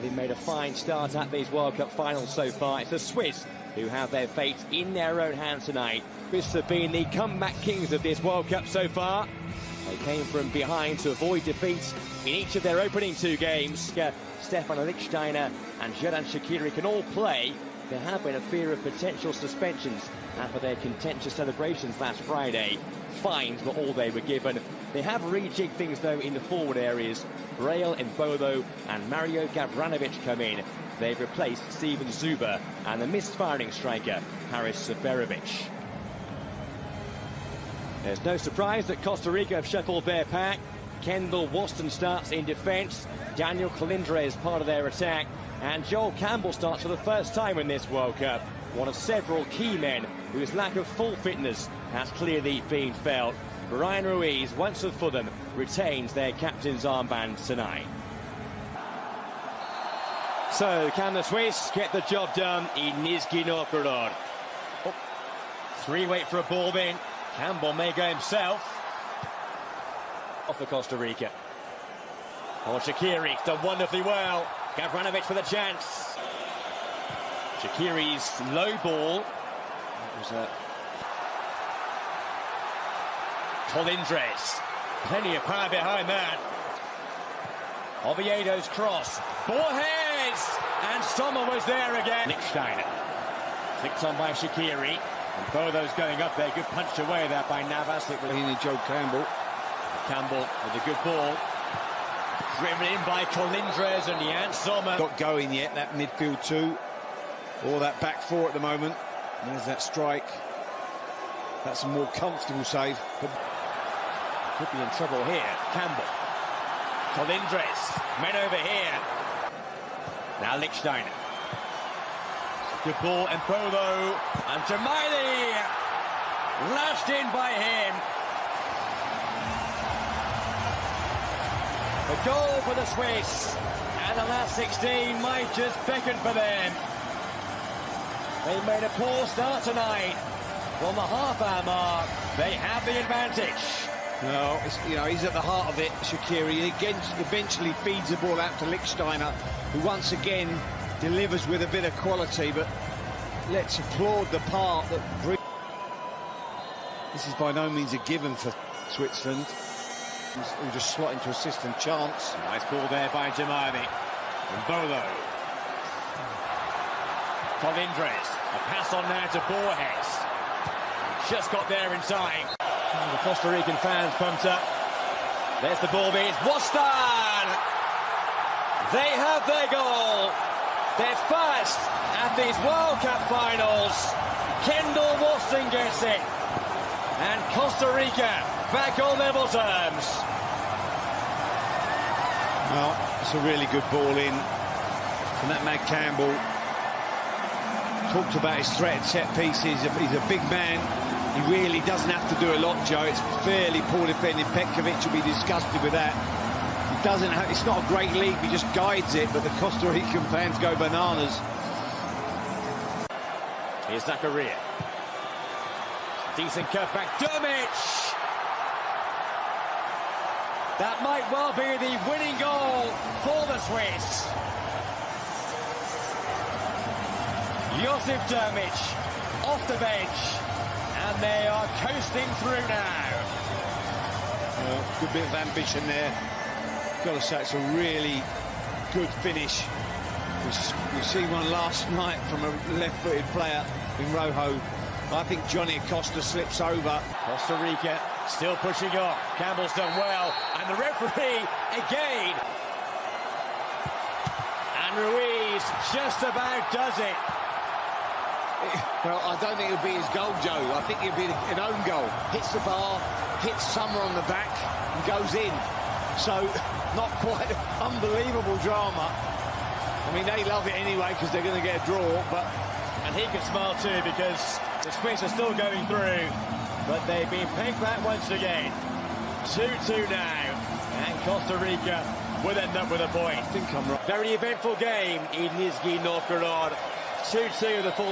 having made a fine start at these World Cup finals so far. It's the Swiss who have their fate in their own hands tonight. Swiss have been the comeback kings of this World Cup so far. They came from behind to avoid defeat in each of their opening two games. Stefan Lichtsteiner and Xherdan Shaqiri can all play. There have been a fear of potential suspensions after their contentious celebrations last Friday. Fines were all they were given. They have rejigged things though in the forward areas. Braille and Bodo and Mario Gavranovic come in. They've replaced Steven Zuber and the misfiring striker Haris Seferovic. There's no surprise that Costa Rica have shuffled their pack. Kendall Waston starts in defence. Daniel Colindre is part of their attack. And Joel Campbell starts for the first time in this World Cup. One of several key men whose lack of full fitness has clearly been felt. Brian Ruiz, once of Fulham, retains their captain's armband tonight. So, can the Swiss get the job done in Nizhny Novgorod? Oh. Three wait for a ball in. Campbell may go himself. Off for Costa Rica. Oh, Shaqiri done wonderfully well. Gavranovic with a chance. Shaqiri's low ball. It was a Colindres. Plenty of power behind that. Oviedo's cross. Borges! And Sommer was there again. Lichtsteiner. Flicked on by Shaqiri. And Bodo's going up there. Good punched away there by Navas. It was Joe Campbell. Campbell with a good ball. Driven in by Colindres and Jan Sommer. Got going yet, that midfield two. Or that back four at the moment. And there's that strike. That's a more comfortable save. But could be in trouble here. Campbell. Colindres. Men over here. Now Lichtsteiner. Good ball, and Bodo. And Jamaili. Lashed in by him. The goal for the Swiss. And the last 16 might just beckon for them. They made a poor start tonight. From the half-hour mark, they have the advantage. No, he's at the heart of it, Shaqiri. He eventually feeds the ball out to Lichtsteiner, who once again delivers with a bit of quality, but let's applaud the part that... This is by no means a given for Switzerland. Who just slot into assistant chance. Nice ball there by Jamaili. And Bodo. Colindres. A pass on now to Borges. Just got there in time. The Costa Rican fans pumped up. There's the ball beat. Waston! They have their goal. They're first at these World Cup finals. Kendall Waston gets it. And Costa Rica back on level terms. Well, it's a really good ball in from that man Campbell. Talked about his threat at set pieces. He's a big man. He really doesn't have to do a lot, Joe. It's fairly poor defending. Petkovic will be disgusted with that. He doesn't have. It's not a great leap. He just guides it, but the Costa Rican fans go bananas. Here's Zakaria. Decent cutback. Dermich! That might well be the winning goal for the Swiss. Josip Dermich off the bench, and they are coasting through now. Good bit of ambition there. Got to say, it's a really good finish. We've seen one last night from a left-footed player in Rojo. I think Johnny Acosta slips over. Costa Rica still pushing on. Campbell's done well, and the referee again. And Ruiz just about does it. Well, I don't think it'll be his goal, Joe. I think it'll be an own goal. Hits the bar, hits Sommer on the back, and goes in. So, not quite unbelievable drama. I mean, they love it anyway because they're going to get a draw, but... And he can smile too because the Swiss are still going through, but they've been pegged back once again. 2-2 now, and Costa Rica will end up with a point. I think I'm right. Very eventful game in Nizhny Novgorod. 2-2 the full